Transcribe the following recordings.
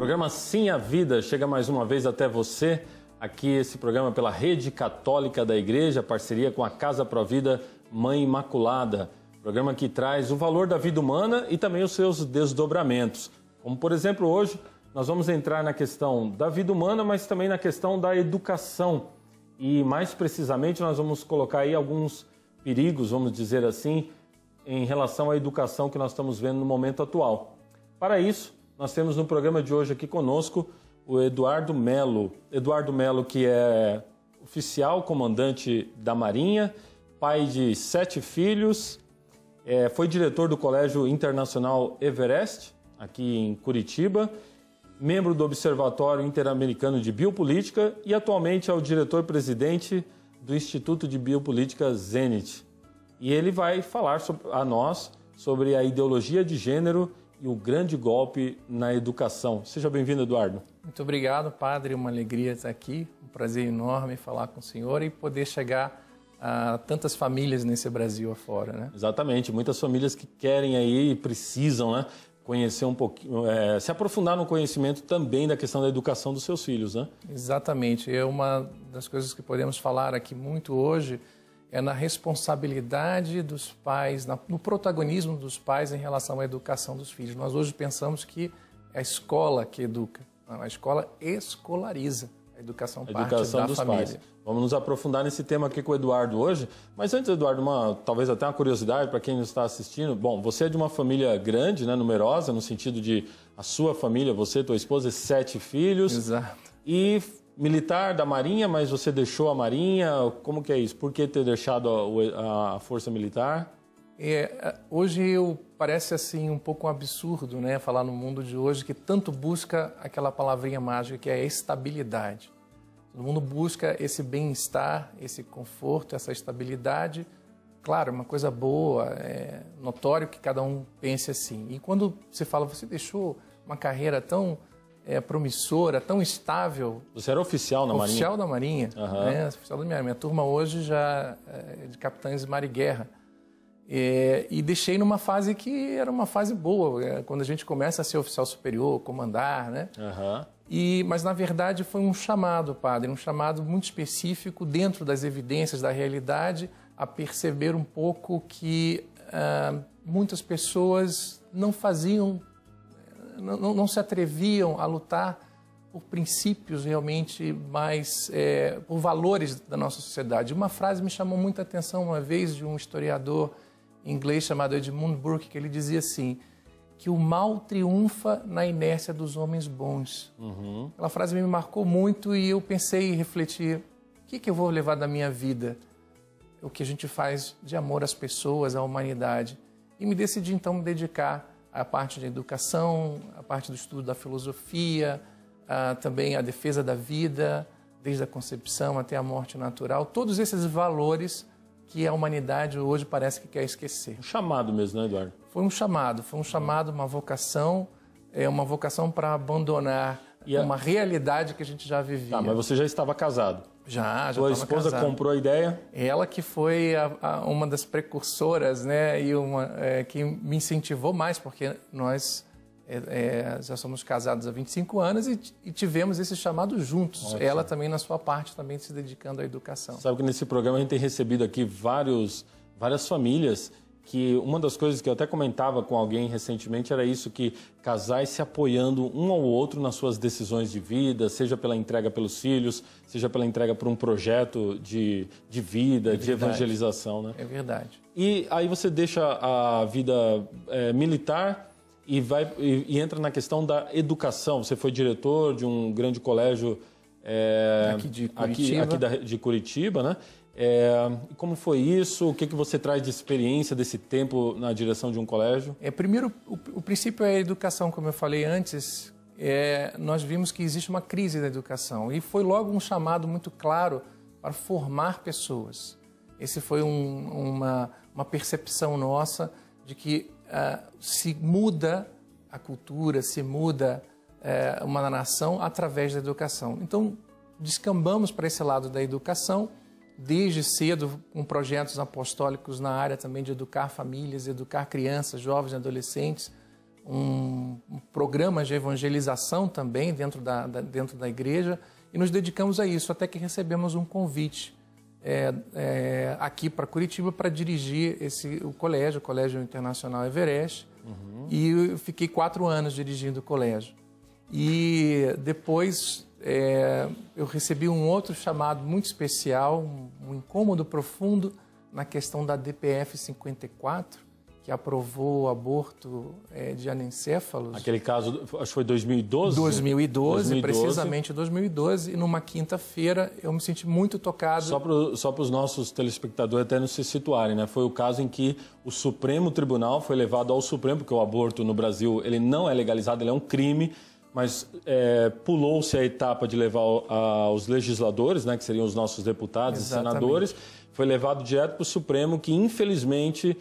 Programa Sim à Vida chega mais uma vez até você. Aqui esse programa pela Rede Católica da Igreja, parceria com a Casa Provida Mãe Imaculada. Programa que traz o valor da vida humana e também os seus desdobramentos. Como, por exemplo, hoje nós vamos entrar na questão da vida humana, mas também na questão da educação. E mais precisamente nós vamos colocar aí alguns perigos, vamos dizer assim, em relação à educação que nós estamos vendo no momento atual. Para isso, nós temos no programa de hoje aqui conosco o Eduardo Melo. Eduardo Melo, que é oficial comandante da Marinha, pai de 7 filhos, foi diretor do Colégio Internacional Everest, aqui em Curitiba, membro do Observatório Interamericano de Biopolítica e atualmente é o diretor-presidente do Instituto de Biopolítica Zenit. E ele vai falar a nós sobre a ideologia de gênero e o grande golpe na educação. Seja bem-vindo, Eduardo. Muito obrigado, padre. Uma alegria estar aqui. Um prazer enorme falar com o senhor e poder chegar a tantas famílias nesse Brasil afora, né? Exatamente. Muitas famílias que querem aí e precisam, né, conhecer um pouquinho, se aprofundar no conhecimento também da questão da educação dos seus filhos, né? Exatamente. É uma das coisas que podemos falar aqui muito hoje é na responsabilidade dos pais, no protagonismo dos pais em relação à educação dos filhos. Nós hoje pensamos que é a escola que educa. Não, a escola escolariza. A educação parte da família. Pais. Vamos nos aprofundar nesse tema aqui com o Eduardo hoje. Mas antes, Eduardo, talvez até uma curiosidade para quem nos está assistindo. Bom, você é de uma família grande, né, numerosa, no sentido de a sua família, você, tua esposa, 7 filhos. Exato. E militar da Marinha, mas você deixou a Marinha. Como que é isso? Por que ter deixado a Força Militar? Hoje parece assim um pouco um absurdo, né, falar no mundo de hoje que tanto busca aquela palavrinha mágica que é a estabilidade. Todo mundo busca esse bem-estar, esse conforto, essa estabilidade. Claro, é uma coisa boa, é notório que cada um pense assim. E quando você fala, você deixou uma carreira tão promissora, tão estável. Você era oficial na Marinha? Oficial da Marinha, uhum. Né? Oficial da minha turma hoje já é de capitães mar e guerra. E deixei numa fase que era uma fase boa, quando a gente começa a ser oficial superior, comandar, né? Uhum. Mas, na verdade, foi um chamado, padre, um chamado muito específico dentro das evidências da realidade a perceber um pouco que muitas pessoas não faziam, não se atreviam a lutar por princípios realmente mais, por valores da nossa sociedade. Uma frase me chamou muita atenção uma vez de um historiador inglês chamado Edmund Burke, que ele dizia assim, que o mal triunfa na inércia dos homens bons. Uhum. Aquela frase me marcou muito e eu pensei em refletir, o que eu vou levar da minha vida? O que a gente faz de amor às pessoas, à humanidade. E me decidi então me dedicar à parte de educação, à parte do estudo da filosofia, também à defesa da vida, desde a concepção até a morte natural. Todos esses valores que a humanidade hoje parece que quer esquecer. Um chamado mesmo, né, Eduardo? Foi um chamado, uma vocação para abandonar uma realidade que a gente já vivia. Tá, mas você já estava casado? Já Sua esposa casado. Comprou a ideia? Ela que foi uma das precursoras, né, e que me incentivou mais, porque nós já somos casados há 25 anos e tivemos esse chamado juntos. Ótimo. Ela também, na sua parte, também se dedicando à educação. Sabe que nesse programa a gente tem recebido aqui várias famílias que uma das coisas que eu até comentava com alguém recentemente era isso, que casais se apoiando um ao outro nas suas decisões de vida, seja pela entrega pelos filhos, seja pela entrega por um projeto de vida, de evangelização, né? É verdade. E aí você deixa a vida militar e entra na questão da educação. Você foi diretor de um grande colégio de Curitiba, né? Como foi isso? O que você traz de experiência desse tempo na direção de um colégio? Primeiro, o princípio é a educação, como eu falei antes. Nós vimos que existe uma crise da educação e foi logo um chamado muito claro para formar pessoas. Esse foi uma percepção nossa de que se muda a cultura, se muda uma nação através da educação. Então, descambamos para esse lado da educação, desde cedo com projetos apostólicos na área também de educar famílias, educar crianças, jovens e adolescentes, programas de evangelização também dentro da igreja, e nos dedicamos a isso, até que recebemos um convite aqui para Curitiba para dirigir o Colégio Internacional Everest, e eu fiquei 4 anos dirigindo o colégio. E depois eu recebi um outro chamado muito especial, um incômodo profundo na questão da DPF 54, que aprovou o aborto de anencéfalos. Aquele caso, acho que foi 2012? 2012, precisamente 2012. E numa quinta-feira eu me senti muito tocado. Só para os nossos telespectadores até não se situarem, né? Foi o caso em que o Supremo Tribunal foi levado ao Supremo, porque o aborto no Brasil ele não é legalizado, ele é um crime, mas pulou-se a etapa de levar aos legisladores, né, que seriam os nossos deputados e senadores, foi levado direto para o Supremo, que infelizmente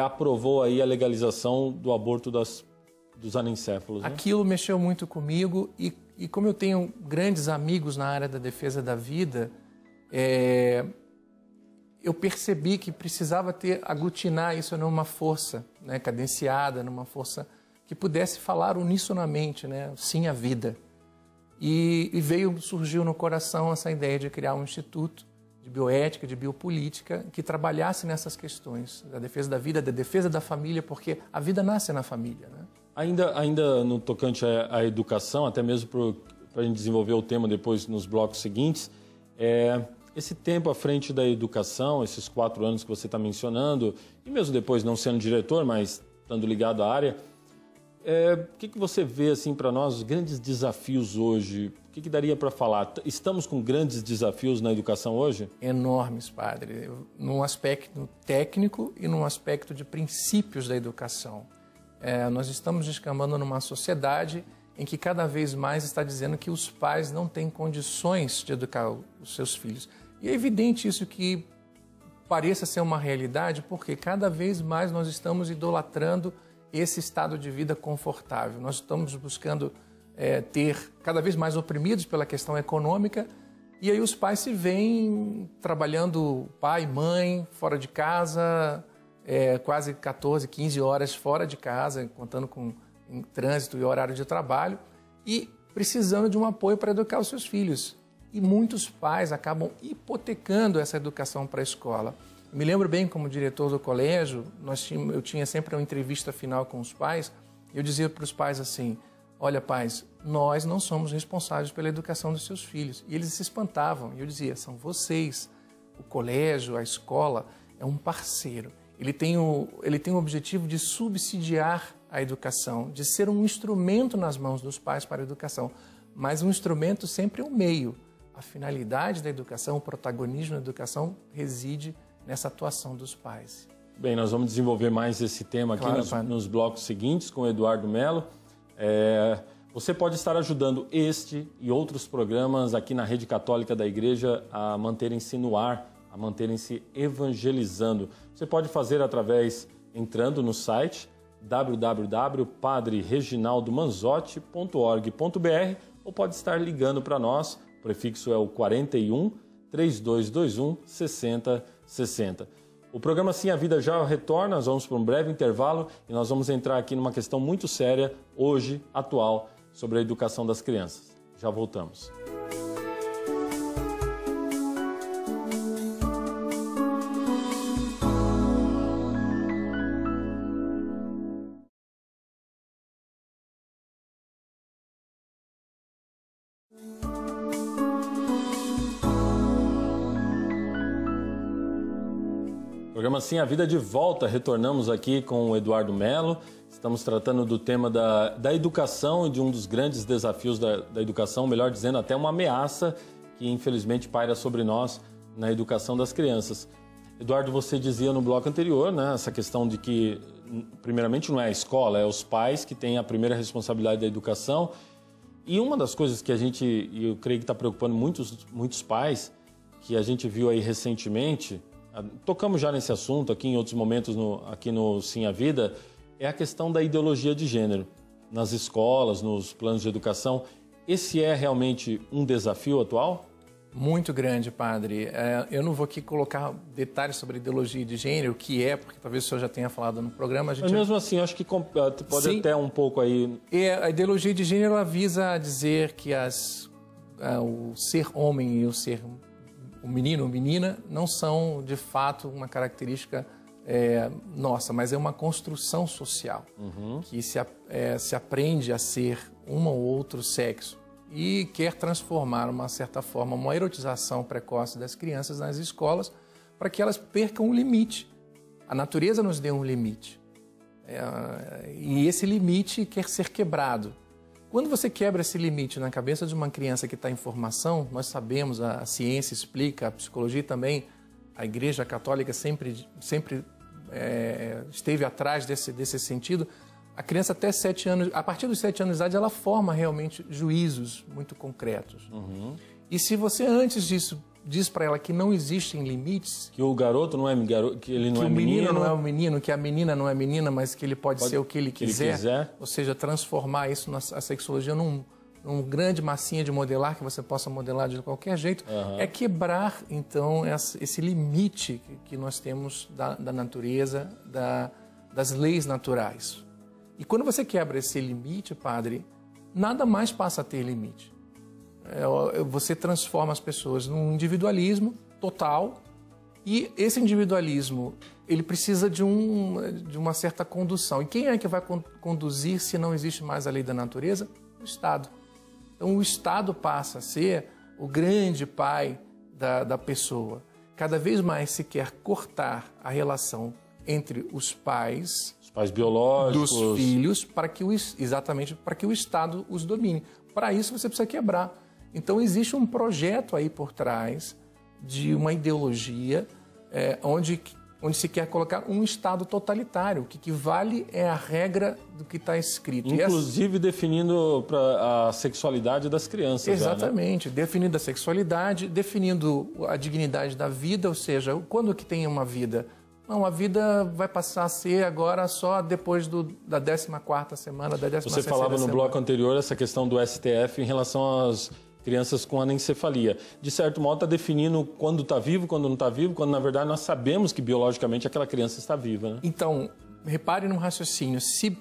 aprovou aí a legalização do aborto dos anencéfalos. Né? Aquilo mexeu muito comigo e como eu tenho grandes amigos na área da defesa da vida, eu percebi que precisava aglutinar isso numa força, né, cadenciada, numa força que pudesse falar unissonamente, né, sim à vida. E surgiu no coração essa ideia de criar um instituto de bioética, de biopolítica, que trabalhasse nessas questões da defesa da vida, da defesa da família, porque a vida nasce na família. Né? Ainda no tocante à educação, até mesmo para a gente desenvolver o tema depois nos blocos seguintes, esse tempo à frente da educação, esses 4 anos que você está mencionando, e mesmo depois não sendo diretor, mas estando ligado à área, o que você vê assim para nós, os grandes desafios hoje? O que daria para falar? Estamos com grandes desafios na educação hoje? Enormes, padre, num aspecto técnico e num aspecto de princípios da educação. Nós estamos descambando numa sociedade em que cada vez mais está dizendo que os pais não têm condições de educar os seus filhos. E é evidente isso que pareça ser uma realidade, porque cada vez mais nós estamos idolatrando esse estado de vida confortável. Nós estamos buscando ter cada vez mais oprimidos pela questão econômica, e aí os pais se veem trabalhando, pai, mãe, fora de casa, quase 14, 15 horas fora de casa, contando com trânsito e horário de trabalho, e precisando de um apoio para educar os seus filhos. E muitos pais acabam hipotecando essa educação para a escola. Me lembro bem, como diretor do colégio, eu tinha sempre uma entrevista final com os pais, e eu dizia para os pais assim: olha, pais, nós não somos responsáveis pela educação dos seus filhos. E eles se espantavam. E eu dizia: são vocês. O colégio, a escola, é um parceiro. Ele tem o objetivo de subsidiar a educação, de ser um instrumento nas mãos dos pais para a educação. Mas um instrumento sempre é um meio. A finalidade da educação, o protagonismo da educação reside nessa atuação dos pais. Bem, nós vamos desenvolver mais esse tema aqui nos blocos seguintes com o Eduardo Mello. Você pode estar ajudando este e outros programas aqui na Rede Católica da Igreja a manterem-se no ar, a manterem-se evangelizando. Você pode fazer entrando no site www.padrereginaldomanzotti.org.br ou pode estar ligando para nós. O prefixo é o 41 3221 6060. O programa Sim a Vida já retorna, nós vamos para um breve intervalo e nós vamos entrar aqui numa questão muito séria, hoje, atual, sobre a educação das crianças. Já voltamos. Programa Sim a Vida de volta, retornamos aqui com o Eduardo Mello. Estamos tratando do tema da educação e de um dos grandes desafios da educação, melhor dizendo, até uma ameaça que infelizmente paira sobre nós na educação das crianças. Eduardo, você dizia no bloco anterior, né, essa questão de que, primeiramente, não é a escola, é os pais que têm a primeira responsabilidade da educação. E uma das coisas que eu creio que está preocupando muitos pais, que a gente viu aí recentemente, tocamos já nesse assunto aqui em outros momentos aqui no Sim a Vida, é a questão da ideologia de gênero nas escolas, nos planos de educação. Esse é realmente um desafio atual? Muito grande, padre. Eu não vou aqui colocar detalhes sobre ideologia de gênero, o que é, porque talvez o senhor já tenha falado no programa. Mas mesmo assim, acho que pode Sim. até um pouco aí... A ideologia de gênero ela visa dizer que o ser homem e o menino ou menina não são, de fato, uma característica nossa, mas é uma construção social que se aprende a ser um ou outro sexo e quer transformar, de uma certa forma, uma erotização precoce das crianças nas escolas para que elas percam o limite. A natureza nos deu um limite e esse limite quer ser quebrado. Quando você quebra esse limite na cabeça de uma criança que está em formação, nós sabemos, a ciência explica, a psicologia também, a Igreja Católica sempre esteve atrás desse sentido. A criança até 7 anos, a partir dos 7 anos de idade, ela forma realmente juízos muito concretos. E se você antes disso diz para ela que não existem limites, que o garoto não é garoto, que ele não é menino, que o menino não é um menino, que a menina não é menina, mas que ele pode ser o que ele quiser, ou seja, transformar isso na sexologia num grande massinha de modelar que você possa modelar de qualquer jeito, é quebrar então esse limite que nós temos da natureza, das leis naturais. E quando você quebra esse limite, padre, nada mais passa a ter limite. Você transforma as pessoas num individualismo total e esse individualismo ele precisa de uma certa condução. E quem é que vai conduzir se não existe mais a lei da natureza? O Estado. Então o Estado passa a ser o grande pai da pessoa. Cada vez mais se quer cortar a relação entre os pais biológicos dos filhos exatamente para que o Estado os domine. Para isso você precisa quebrar. Então existe um projeto aí por trás de uma ideologia onde se quer colocar um Estado totalitário. O que vale é a regra do que está escrito. Inclusive definindo a sexualidade das crianças. Exatamente, Já, né? Definindo a sexualidade, definindo a dignidade da vida, ou seja, quando que tem uma vida? Não, a vida vai passar a ser agora só depois da 14ª semana, da 16ª semana. Você falava no bloco anterior essa questão do STF em relação às crianças com anencefalia. De certo modo, está definindo quando está vivo, quando não está vivo, quando, na verdade, nós sabemos que biologicamente aquela criança está viva, né? Então, repare no raciocínio. Se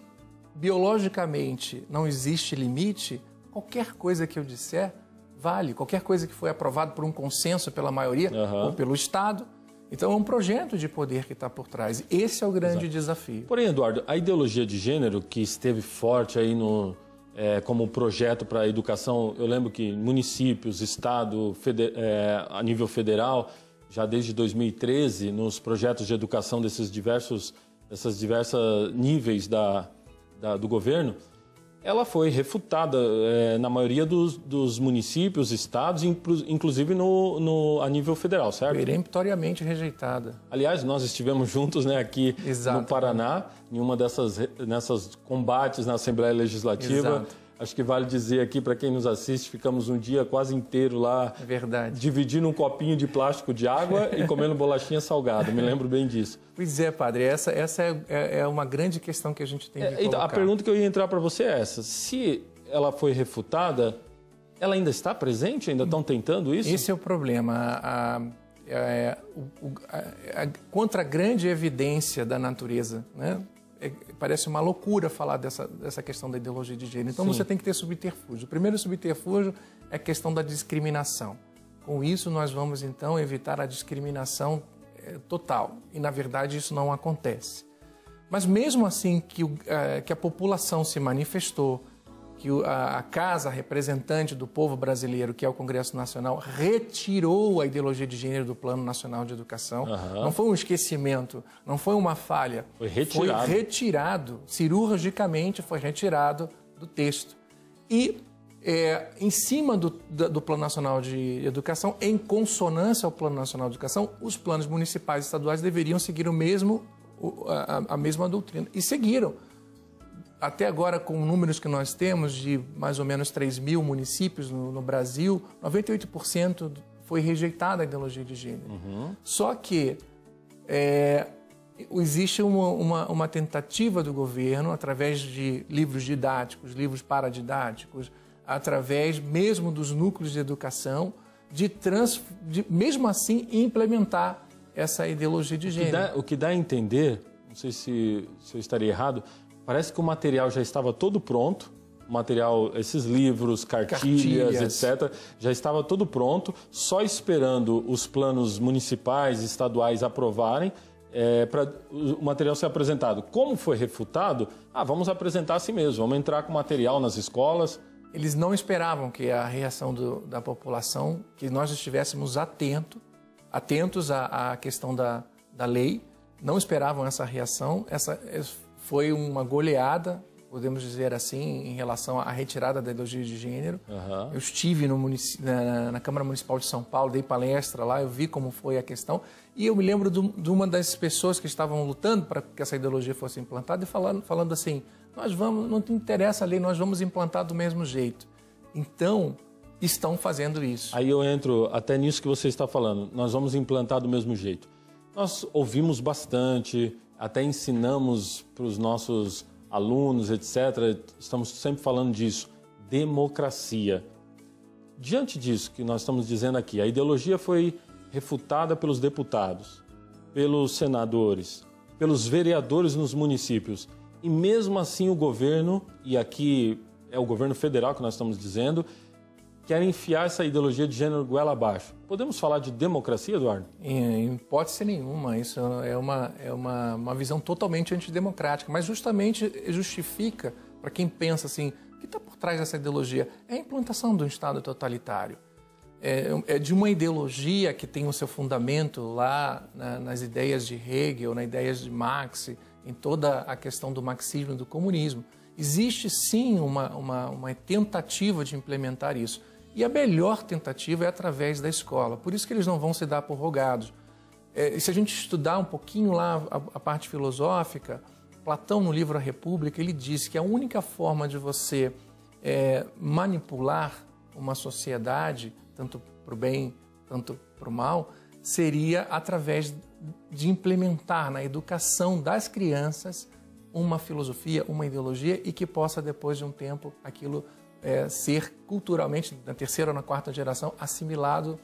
biologicamente não existe limite, qualquer coisa que eu disser vale. Qualquer coisa que foi aprovada por um consenso pela maioria ou pelo Estado. Então, é um projeto de poder que está por trás. Esse é o grande desafio. Porém, Eduardo, a ideologia de gênero que esteve forte aí como projeto para a educação, eu lembro que municípios, Estado, a nível federal, já desde 2013, nos projetos de educação dessas diversas níveis do governo, ela foi refutada na maioria dos municípios, estados, inclusive a nível federal, certo? Peremptoriamente rejeitada. Aliás, nós estivemos juntos, né, aqui no Paraná, em uma nessas combates na Assembleia Legislativa. Exato. Acho que vale dizer aqui para quem nos assiste, ficamos um dia quase inteiro lá, dividindo um copinho de plástico de água e comendo bolachinha salgada. Me lembro bem disso. Pois é, padre. Essa é uma grande questão que a gente tem que colocar. Então, a pergunta que eu ia entrar para você é essa. Se ela foi refutada, ela ainda está presente? Ainda estão tentando isso? Esse é o problema. Contra a grande evidência da natureza, né? Parece uma loucura falar dessa questão da ideologia de gênero. Então, você tem que ter subterfúgio. O primeiro subterfúgio é a questão da discriminação. Com isso, nós vamos, então, evitar a discriminação total. E, na verdade, isso não acontece. Mas, mesmo assim que a população se manifestou, que a casa representante do povo brasileiro, que é o Congresso Nacional, retirou a ideologia de gênero do Plano Nacional de Educação. Não foi um esquecimento, não foi uma falha. Foi retirado. Foi retirado, cirurgicamente foi retirado do texto. E, em cima do Plano Nacional de Educação, em consonância ao Plano Nacional de Educação, os planos municipais e estaduais deveriam seguir a mesma doutrina. E seguiram. Até agora, com números que nós temos de mais ou menos 3.000 municípios no Brasil, 98% foi rejeitada a ideologia de gênero. Só que existe uma tentativa do governo, através de livros didáticos, livros paradidáticos, através mesmo dos núcleos de educação, mesmo assim, implementar essa ideologia de gênero. O que dá a entender, não sei se eu estaria errado, parece que o material já estava todo pronto, o material, esses livros, cartilhas, etc., já estava todo pronto, só esperando os planos municipais, estaduais aprovarem para o material ser apresentado. Como foi refutado, vamos apresentar assim mesmo, vamos entrar com material nas escolas. Eles não esperavam que a reação da população, que nós estivéssemos atentos à questão da lei, não esperavam essa reação. Essa foi uma goleada, podemos dizer assim, em relação à retirada da ideologia de gênero. Uhum. Eu estive na Câmara Municipal de São Paulo, dei palestra lá, eu vi como foi a questão. E eu me lembro de uma das pessoas que estavam lutando para que essa ideologia fosse implantada e falando assim, não te interessa a lei, nós vamos implantar do mesmo jeito. Então, estão fazendo isso. Aí eu entro até nisso que você está falando, nós vamos implantar do mesmo jeito. Nós ouvimos bastante, até ensinamos para os nossos alunos, etc. Estamos sempre falando disso, democracia. Diante disso que nós estamos dizendo aqui, a ideologia foi refutada pelos deputados, pelos senadores, pelos vereadores nos municípios. E mesmo assim o governo, e aqui é o governo federal que nós estamos dizendo, quer enfiar essa ideologia de gênero goela abaixo. Podemos falar de democracia, Eduardo? Em hipótese nenhuma. Isso é uma visão totalmente antidemocrática, mas justamente justifica para quem pensa assim, o que está por trás dessa ideologia? É a implantação do Estado totalitário. É de uma ideologia que tem o seu fundamento lá nas ideias de Hegel, nas ideias de Marx, em toda a questão do marxismo e do comunismo. Existe sim uma tentativa de implementar isso. E a melhor tentativa é através da escola. Por isso que eles não vão se dar por rogados. E se a gente estudar um pouquinho lá a parte filosófica, Platão, no livro A República, ele diz que a única forma de você manipular uma sociedade, tanto para o bem, tanto para o mal, seria através de implementar na educação das crianças uma filosofia, uma ideologia e que possa, depois de um tempo, aquilo ser culturalmente, na terceira ou na quarta geração, assimilado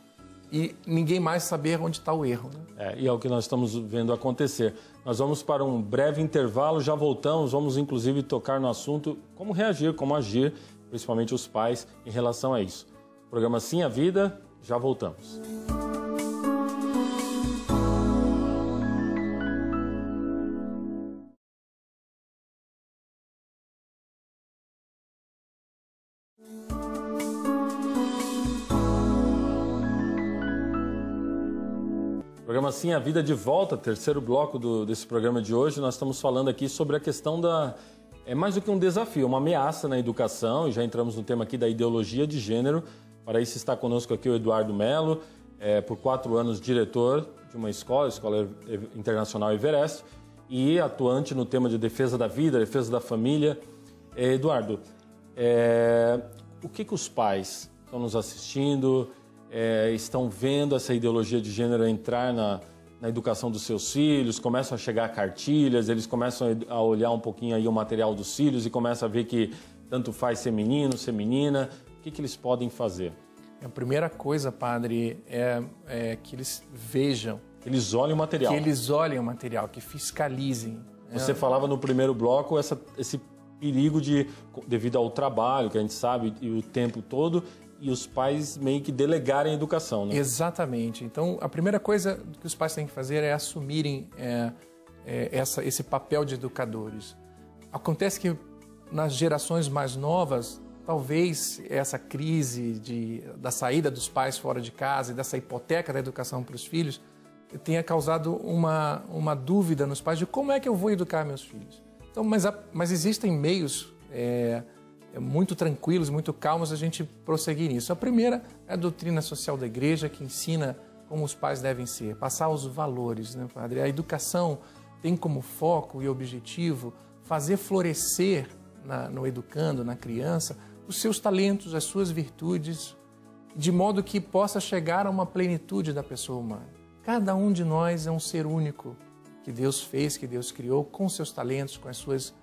e ninguém mais saber onde está o erro. Né? E é o que nós estamos vendo acontecer. Nós vamos para um breve intervalo, já voltamos, vamos inclusive tocar no assunto como reagir, como agir, principalmente os pais, em relação a isso. Programa Sim a Vida, já voltamos. Programa Sim a Vida de volta, terceiro bloco desse programa de hoje. Nós estamos falando aqui sobre a questão é mais do que um desafio, uma ameaça na educação, e já entramos no tema aqui da ideologia de gênero. Para isso está conosco aqui o Eduardo Melo, por 4 anos diretor de uma Escola Internacional Everest, e atuante no tema de defesa da vida, defesa da família. Eduardo, o que os pais estão nos assistindo, estão vendo essa ideologia de gênero entrar na educação dos seus filhos, começam a chegar cartilhas, eles começam a olhar um pouquinho aí o material dos filhos e começam a ver que tanto faz ser menino, ser menina. O que eles podem fazer? A primeira coisa, padre, é que eles vejam. Que eles olhem o material. Que eles olhem o material, que fiscalizem. Você falava no primeiro bloco esse perigo devido ao trabalho, que a gente sabe, e o tempo todo, e os pais meio que delegarem a educação, né? Exatamente. Então, a primeira coisa que os pais têm que fazer é assumirem esse papel de educadores. Acontece que nas gerações mais novas, talvez essa crise da saída dos pais fora de casa e dessa hipoteca da educação para os filhos tenha causado uma dúvida nos pais de como é que eu vou educar meus filhos. Então, mas existem meios muito tranquilos, muito calmos a gente prosseguir nisso. A primeira é a doutrina social da igreja, que ensina como os pais devem ser, passar os valores, né, padre? A educação tem como foco e objetivo fazer florescer no educando, na criança, os seus talentos, as suas virtudes, de modo que possa chegar a uma plenitude da pessoa humana. Cada um de nós é um ser único que Deus fez, que Deus criou, com seus talentos, com as suas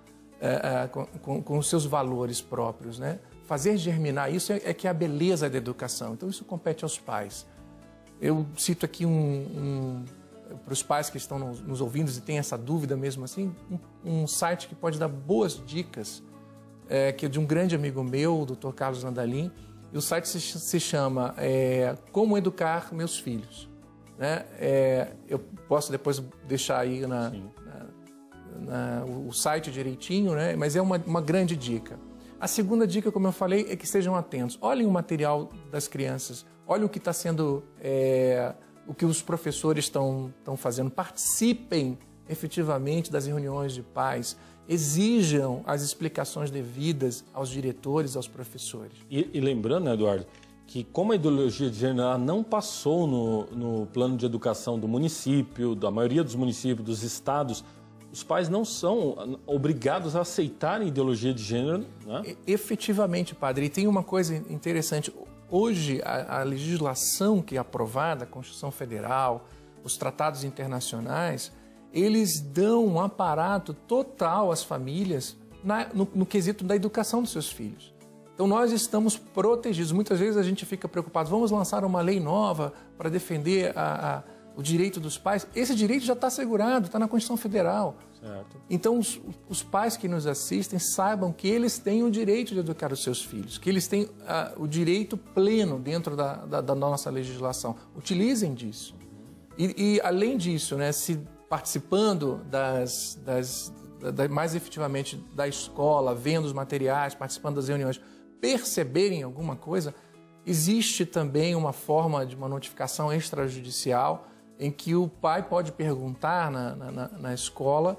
com os seus valores próprios, né? fazer germinar isso é que é a beleza da educação. Então, isso compete aos pais. Eu cito aqui para os pais que estão nos ouvindo e têm essa dúvida mesmo assim, um site que pode dar boas dicas, que é de um grande amigo meu, o Dr. Carlos Landalim, e o site se chama Como Educar Meus Filhos. Né? Eu posso depois deixar aí o site direitinho, né? Mas é uma grande dica. A segunda dica, como eu falei, é que estejam atentos. Olhem o material das crianças, olhem o que está sendo, o que os professores estão fazendo. Participem efetivamente das reuniões de pais, exijam as explicações devidas aos diretores, aos professores. E lembrando, né, Eduardo, que como a ideologia de gênero ela não passou no plano de educação do município, da maioria dos municípios, dos estados, os pais não são obrigados a aceitarem ideologia de gênero, né? Efetivamente, padre. E tem uma coisa interessante. Hoje, a legislação que é aprovada, a Constituição Federal, os tratados internacionais, eles dão um aparato total às famílias no quesito da educação dos seus filhos. Então, nós estamos protegidos. Muitas vezes a gente fica preocupado, vamos lançar uma lei nova para defender o direito dos pais. Esse direito já está assegurado, está na Constituição Federal. Certo. Então, os pais que nos assistem saibam que eles têm o direito de educar os seus filhos, que eles têm o direito pleno dentro da nossa legislação. Utilizem disso. E além disso, né, se participando mais efetivamente da escola, vendo os materiais, participando das reuniões, perceberem alguma coisa, existe também uma forma de uma notificação extrajudicial em que o pai pode perguntar na escola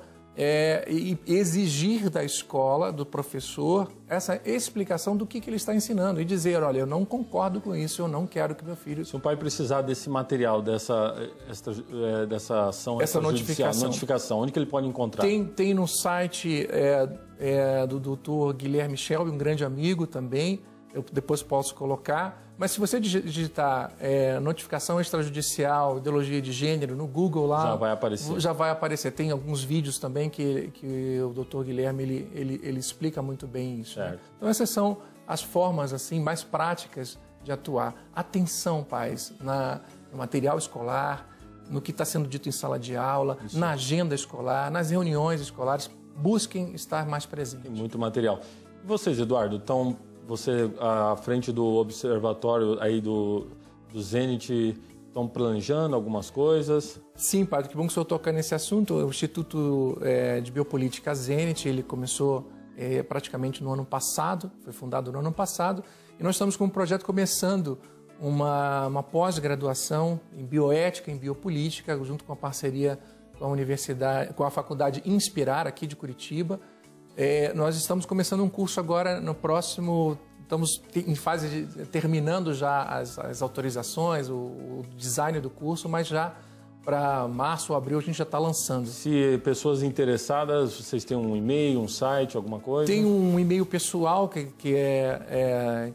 e exigir da escola, do professor, essa explicação do que ele está ensinando e dizer, olha, eu não concordo com isso, eu não quero que meu filho... Se o pai precisar desse material, dessa ação, essa notificação, onde que ele pode encontrar? Tem no site do Dr. Guilherme Shelby, um grande amigo também, eu depois posso colocar. Mas se você digitar notificação extrajudicial, ideologia de gênero, no Google lá... Já vai aparecer. Já vai aparecer. Tem alguns vídeos também que o Dr. Guilherme ele explica muito bem isso. Né? Então essas são as formas assim mais práticas de atuar. Atenção, pais, no material escolar, no que está sendo dito em sala de aula, na agenda escolar, nas reuniões escolares. Busquem estar mais presentes. Tem muito material. E vocês, Eduardo, você, à frente do observatório aí do Zenit, estão planejando algumas coisas? Sim, padre, que bom que o senhor toca nesse assunto. O Instituto de Biopolítica Zenit, ele começou praticamente no ano passado, foi fundado no ano passado, e nós estamos com um projeto começando uma pós-graduação em bioética, em biopolítica, junto com a parceria com a universidade, com a Faculdade Inspirar, aqui de Curitiba. Nós estamos começando um curso agora no próximo, estamos em fase de terminando já as autorizações, o design do curso, mas já para março ou abril a gente já está lançando. Se pessoas interessadas, vocês têm um e-mail, um site, alguma coisa? Tem um e-mail pessoal que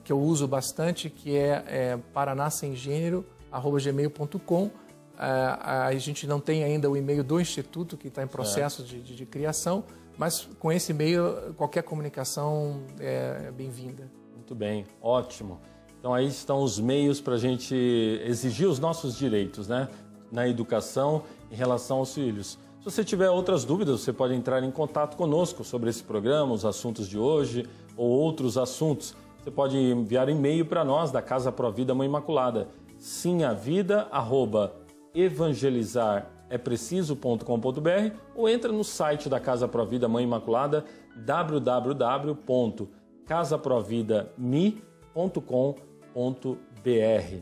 eu uso bastante, que é paranasemgênero@gmail.com. A gente não tem ainda o e-mail do Instituto, que está em processo de criação, mas com esse e-mail, qualquer comunicação é bem-vinda. Muito bem, ótimo. Então aí estão os meios para a gente exigir os nossos direitos, né? Na educação em relação aos filhos. Se você tiver outras dúvidas, você pode entrar em contato conosco sobre esse programa, os assuntos de hoje ou outros assuntos. Você pode enviar e-mail para nós da Casa Pro Vida Mãe Imaculada, simavida@evangelizarepreciso.com.br ou entra no site da Casa Pro Vida Mãe Imaculada, www.casaprovidami.com.br.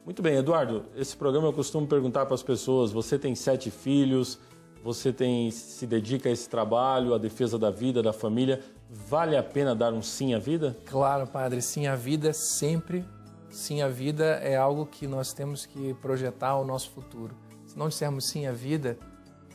Muito bem, Eduardo, esse programa eu costumo perguntar para as pessoas, você tem 7 filhos, você se dedica a esse trabalho, à defesa da vida, da família, vale a pena dar um sim à vida? Claro, padre, sim à vida sempre. Sim à vida é algo que nós temos que projetar o nosso futuro. Se não dissermos sim à vida,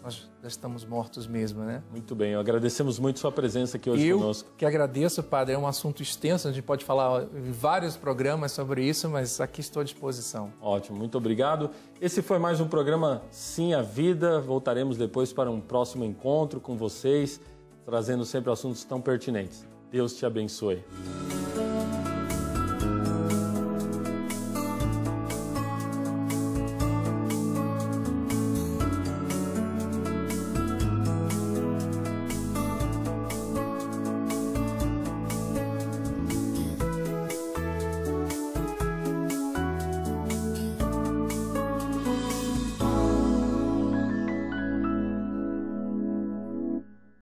nós já estamos mortos mesmo, né? Muito bem, agradecemos muito sua presença aqui hoje conosco. Eu que agradeço, padre, é um assunto extenso, a gente pode falar em vários programas sobre isso, mas aqui estou à disposição. Ótimo, muito obrigado. Esse foi mais um programa Sim à Vida, voltaremos depois para um próximo encontro com vocês, trazendo sempre assuntos tão pertinentes. Deus te abençoe.